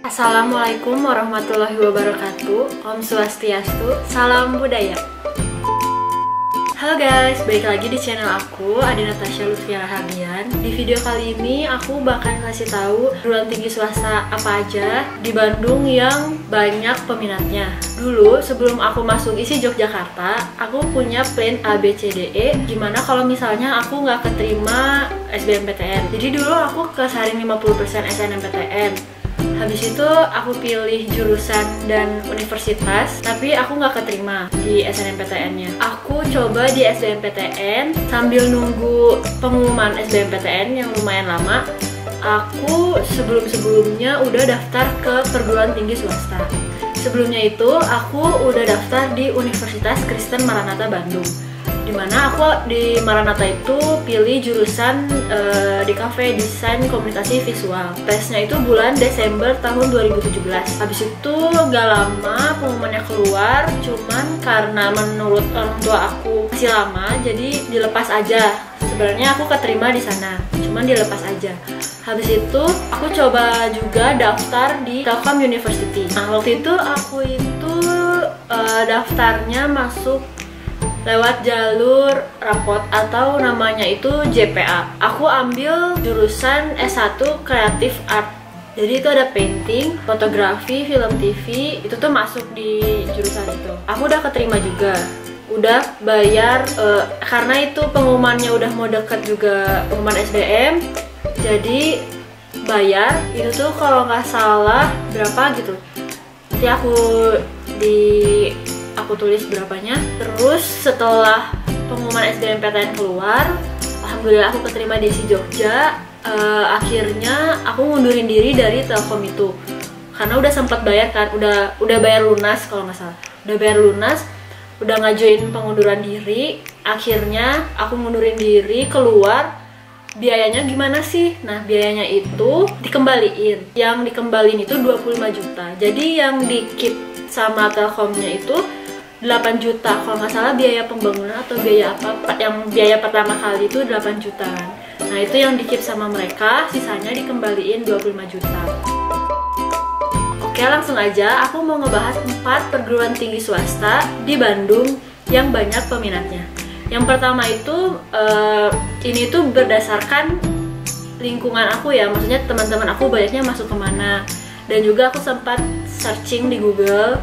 Assalamualaikum warahmatullahi wabarakatuh. Om Swastiastu, salam budaya. Halo guys, balik lagi di channel aku, Adi Natasha Lutfia Rahardian. Di video kali ini aku bakal kasih tahu perguruan tinggi swasta apa aja di Bandung yang banyak peminatnya. Dulu sebelum aku masuk ISI Yogyakarta, aku punya plan A, B, C, D, E. Gimana kalau misalnya aku nggak keterima SBMPTN. Jadi dulu aku kesaring 50% SNMPTN. Habis itu aku pilih jurusan dan universitas, tapi aku nggak keterima di SNMPTN-nya. Aku coba di SBMPTN sambil nunggu pengumuman SBMPTN yang lumayan lama. Aku sebelumnya udah daftar ke perguruan tinggi swasta. Sebelumnya itu aku udah daftar di Universitas Kristen Maranatha Bandung. Dimana aku di Maranatha itu pilih jurusan DKV Desain Komunikasi Visual. Tesnya itu bulan Desember tahun 2017. Habis itu gak lama pengumumannya keluar, cuman karena menurut orang tua aku masih lama, jadi dilepas aja. Sebenarnya aku keterima di sana, cuman dilepas aja. Habis itu aku coba juga daftar di Telkom University. Nah, waktu itu aku daftarnya masuk lewat jalur rapot atau namanya itu JPA. Aku ambil jurusan S1 Creative Art. Jadi itu ada painting, fotografi, film TV, itu tuh masuk di jurusan itu. Aku udah keterima juga. Udah bayar, karena itu pengumumannya udah mau deket juga pengumuman SBM. Jadi bayar, itu tuh kalau nggak salah berapa gitu. Nanti aku tulis berapanya. Terus setelah pengumuman SBMPTN keluar, alhamdulillah aku keterima di ISI Jogja. Akhirnya aku ngundurin diri dari Telkom itu karena udah sempat bayar kan, udah bayar lunas kalau nggak salah, udah bayar lunas, udah ngajuin pengunduran diri. Akhirnya aku ngundurin diri, keluar. Biayanya gimana sih? Nah, biayanya itu dikembaliin. Yang dikembaliin itu 25 juta. Jadi yang di-keep sama Telkomnya itu 8 juta kalau nggak salah, biaya pembangunan atau biaya apa, yang biaya pertama kali itu 8 jutaan. Nah, itu yang di-keep sama mereka, sisanya dikembaliin 25 juta. Oke, langsung aja aku mau ngebahas 4 perguruan tinggi swasta di Bandung yang banyak peminatnya. Yang pertama itu ini tuh berdasarkan lingkungan aku ya, maksudnya teman-teman aku banyaknya masuk kemana. Dan juga aku sempat searching di Google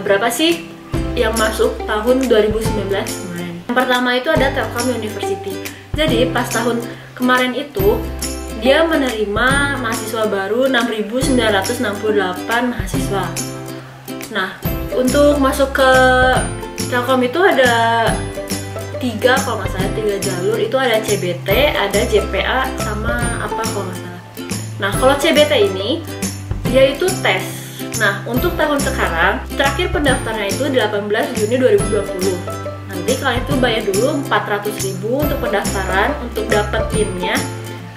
berapa sih yang masuk tahun 2019 kemarin. Yang pertama itu ada Telkom University. Jadi pas tahun kemarin itu dia menerima mahasiswa baru 6.968 mahasiswa. Nah, untuk masuk ke Telkom itu ada 3 kalau nggak salah, 3 jalur. Itu ada CBT, ada JPA, sama apa kalau nggak salah. Nah, kalau CBT ini dia itu tes. Nah, untuk tahun sekarang, terakhir pendaftarannya itu 18 Juni 2020. Nanti kalian itu bayar dulu 400.000 untuk pendaftaran, untuk dapet PIN-nya.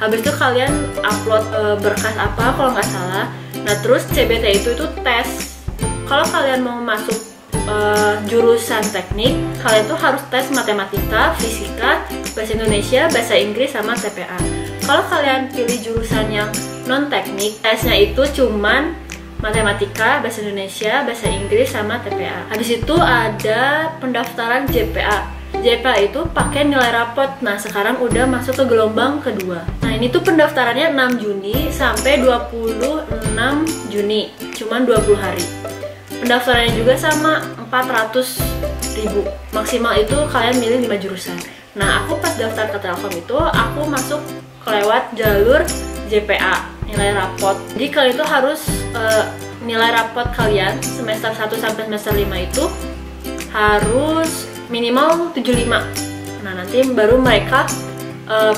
Habis itu kalian upload berkas apa kalau nggak salah. Nah, terus CBT itu tes. Kalau kalian mau masuk jurusan teknik, kalian tuh harus tes matematika, fisika, bahasa Indonesia, bahasa Inggris, sama TPA. Kalau kalian pilih jurusan yang non-teknik, tesnya itu cuman matematika, bahasa Indonesia, bahasa Inggris, sama TPA. Habis itu ada pendaftaran JPA. JPA itu pakai nilai rapot. Nah, sekarang udah masuk ke gelombang kedua. Nah, ini tuh pendaftarannya 6 Juni sampai 26 Juni. Cuman 20 hari. Pendaftarannya juga sama 400.000. Maksimal itu kalian milih 5 jurusan. Nah, aku pas daftar ke Telkom itu, aku masuk lewat jalur JPA, nilai rapot. Jadi kalian itu harus nilai rapot kalian semester 1 sampai semester 5 itu harus minimal 75. Nah, nanti baru mereka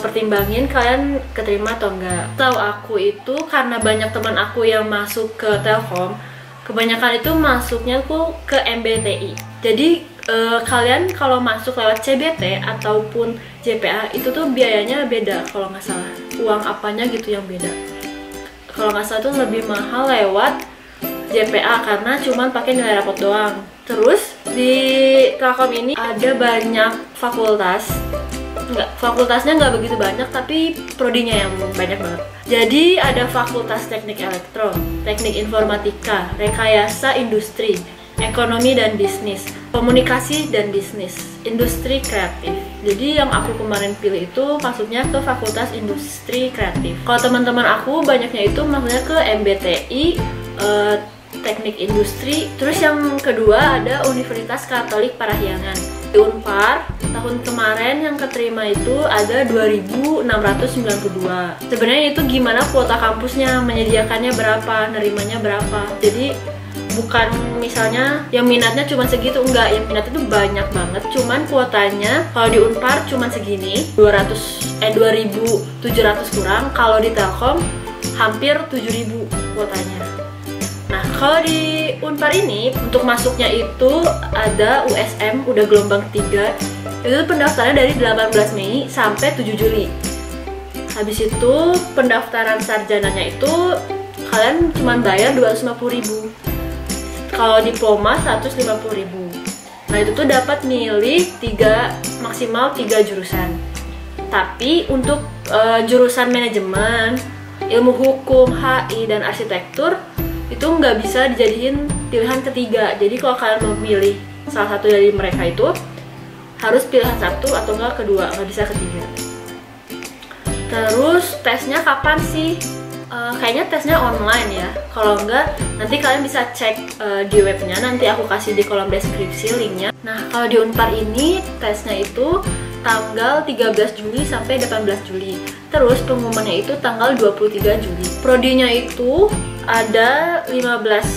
pertimbangin kalian keterima atau enggak. Tahu aku itu karena banyak teman aku yang masuk ke Telkom, kebanyakan itu masuknya tuh ke MBTI. Jadi kalian kalau masuk lewat CBT ataupun JPA itu tuh biayanya beda kalau nggak salah. Uang apanya gitu yang beda. Kalau nggak salah tuh lebih mahal lewat JPA karena cuman pakai nilai rapot doang. Terus di Telkom ini ada banyak fakultas Enggak, fakultasnya nggak begitu banyak, tapi prodinya yang banyak banget. Jadi ada fakultas teknik elektro, teknik informatika, rekayasa industri, ekonomi dan bisnis, komunikasi dan bisnis, industri kreatif. Jadi yang aku kemarin pilih itu masuknya ke fakultas industri kreatif. Kalau teman-teman aku banyaknya itu masuknya ke MBTI, teknik industri. Terus yang kedua ada Universitas Katolik Parahyangan. Di Unpar tahun kemarin yang keterima itu ada 2.692. Sebenarnya itu gimana kuota kampusnya, menyediakannya berapa, nerimanya berapa. Jadi bukan misalnya yang minatnya cuma segitu, enggak, yang minat itu banyak banget. Cuman kuotanya kalau di Unpar cuma segini, 2.700 kurang. Kalau di Telkom hampir 7.000 kuotanya. Nah, kalau di Unpar ini untuk masuknya itu ada USM, udah gelombang 3. Itu pendaftarannya dari 18 Mei sampai 7 Juli. Habis itu pendaftaran sarjananya itu kalian cuma bayar 250.000. Kalau diploma 150.000. Nah, itu tuh dapat milih maksimal 3 jurusan. Tapi untuk jurusan manajemen, ilmu hukum, HI, dan arsitektur itu nggak bisa dijadiin pilihan ketiga. Jadi kalau kalian mau milih salah satu dari mereka itu harus pilihan satu atau nggak kedua, nggak bisa ketiga. Terus tesnya kapan sih? Kayaknya tesnya online ya. Kalau enggak, nanti kalian bisa cek di webnya. Nanti aku kasih di kolom deskripsi linknya. Nah, kalau di Unpar ini tesnya itu tanggal 13 Juli sampai 18 Juli. Terus pengumumannya itu tanggal 23 Juli. Prodinya itu ada 15,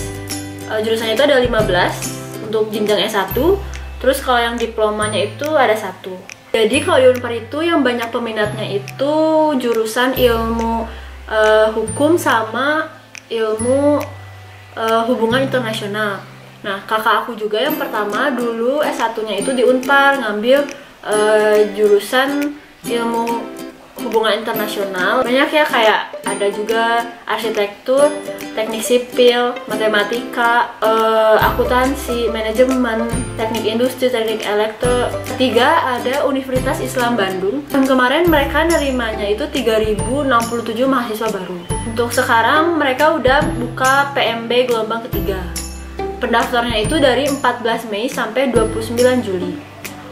jurusannya itu ada 15 untuk jenjang S1. Terus kalau yang diplomanya itu ada 1. Jadi kalau di Unpar itu yang banyak peminatnya itu jurusan ilmu hukum sama ilmu hubungan internasional. Nah, kakak aku juga yang pertama dulu S1-nya itu di Unpar, ngambil jurusan ilmu hubungan internasional. Banyak ya, kayak ada juga arsitektur, teknik sipil, matematika, akuntansi, manajemen, teknik industri, teknik elektro. Ketiga ada Universitas Islam Bandung. Tahun kemarin mereka nerimanya itu 3.067 mahasiswa baru. Untuk sekarang mereka udah buka PMB gelombang ketiga. Pendaftarnya itu dari 14 Mei sampai 29 Juli.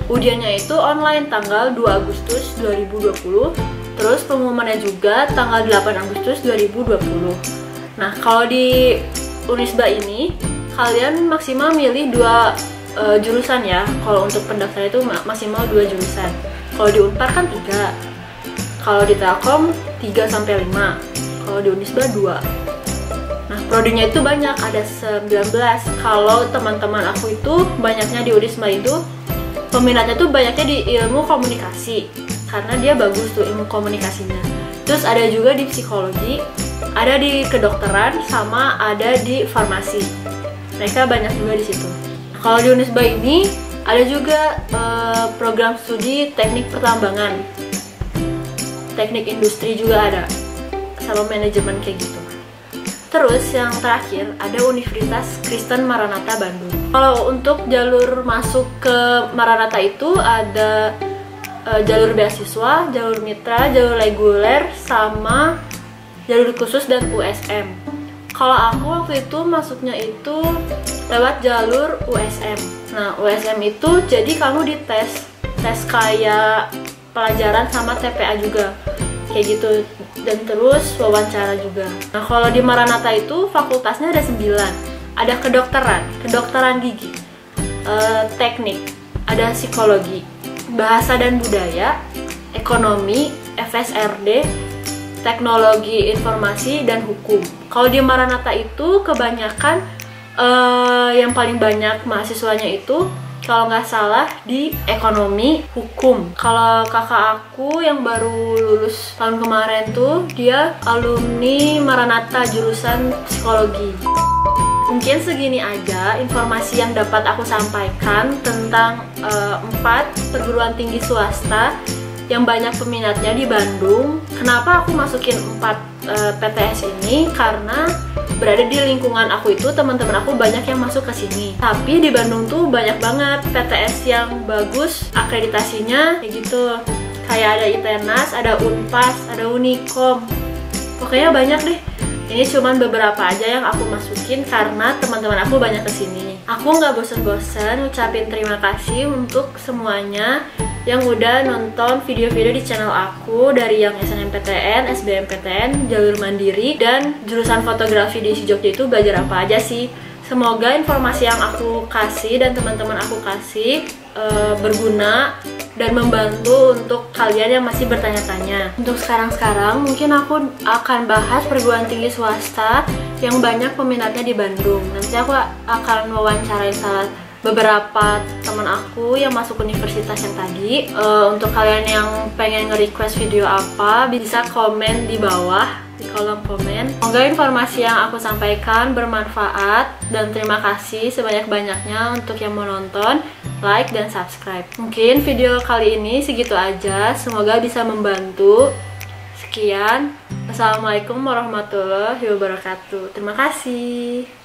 Ujiannya itu online tanggal 2 Agustus 2020. Terus pengumumannya juga tanggal 8 Agustus 2020. Nah, kalau di Unisba ini kalian maksimal milih 2 jurusan ya. Kalau untuk pendaftaran itu maksimal 2 jurusan. Kalau di Unpar kan 3. Kalau di Telkom 3 sampai 5. Kalau di Unisba 2. Nah, prodinya itu banyak, ada 19. Kalau teman-teman aku itu banyaknya di Unisba itu peminatnya tuh banyaknya di ilmu komunikasi, karena dia bagus tuh ilmu komunikasinya. Terus ada juga di psikologi, ada di kedokteran, sama ada di farmasi. Mereka banyak juga di situ. Kalau di Unisba ini ada juga program studi teknik pertambangan, teknik industri juga ada, sama manajemen kayak gitu. Terus yang terakhir ada Universitas Kristen Maranatha Bandung. Kalau untuk jalur masuk ke Maranatha itu ada jalur beasiswa, jalur mitra, jalur reguler, sama jalur khusus dan USM. Kalau aku waktu itu masuknya itu lewat jalur USM. Nah, USM itu jadi kamu dites kayak pelajaran sama TPA juga, kayak gitu, dan terus wawancara juga. Nah, kalau di Maranatha itu fakultasnya ada 9. Ada kedokteran gigi, teknik, ada psikologi, bahasa dan budaya, ekonomi, FSRD, teknologi informasi, dan hukum. Kalau di Maranatha itu kebanyakan yang paling banyak mahasiswanya itu kalau nggak salah di ekonomi, hukum. Kalau kakak aku yang baru lulus tahun kemarin tuh dia alumni Maranatha jurusan psikologi. Mungkin segini aja informasi yang dapat aku sampaikan tentang 4 perguruan tinggi swasta yang banyak peminatnya di Bandung. Kenapa aku masukin 4 PTS ini? Karena berada di lingkungan aku itu teman-teman aku banyak yang masuk ke sini. Tapi di Bandung tuh banyak banget PTS yang bagus akreditasinya kayak gitu. kayak ada ITENAS, ada UNPAS, ada Unikom, pokoknya banyak deh. Ini cuman beberapa aja yang aku masukin karena teman-teman aku banyak kesini. Aku nggak bosen-bosen ngucapin terima kasih untuk semuanya yang udah nonton video-video di channel aku, dari yang SNMPTN, SBMPTN, jalur mandiri, dan jurusan fotografi di Jogja itu belajar apa aja sih. Semoga informasi yang aku kasih dan teman-teman aku kasih berguna dan membantu untuk kalian yang masih bertanya-tanya. Untuk sekarang mungkin aku akan bahas perguruan tinggi swasta yang banyak peminatnya di Bandung. Nanti aku akan wawancarai beberapa teman aku yang masuk universitas yang tadi. Untuk kalian yang pengen nge-request video apa, bisa komen di bawah di kolom komen. Semoga informasi yang aku sampaikan bermanfaat, dan terima kasih sebanyak-banyaknya untuk yang mau nonton, like, dan subscribe. Mungkin video kali ini segitu aja, semoga bisa membantu. Sekian, wassalamualaikum warahmatullahi wabarakatuh. Terima kasih.